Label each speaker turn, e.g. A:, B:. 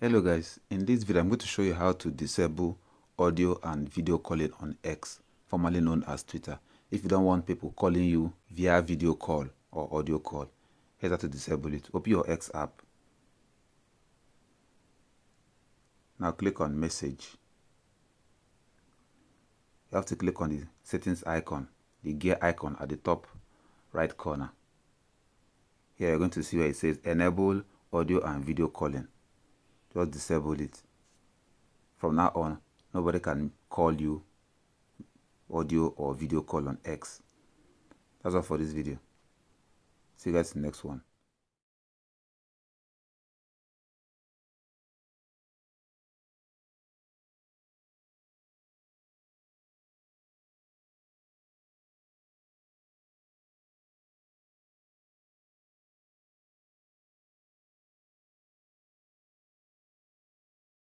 A: Hello guys, in this video I'm going to show you how to disable audio and video calling on X, formerly known as Twitter. If you don't want people calling you via video call or audio call, here's how to disable it. Open your X app. Now click on message. You have to click on the settings icon, the gear icon at the top right corner. Here you're going to see where it says enable audio and video calling. Just disable it. From now on, nobody can call you audio or video call on X. That's all for this video. See you guys in the next one.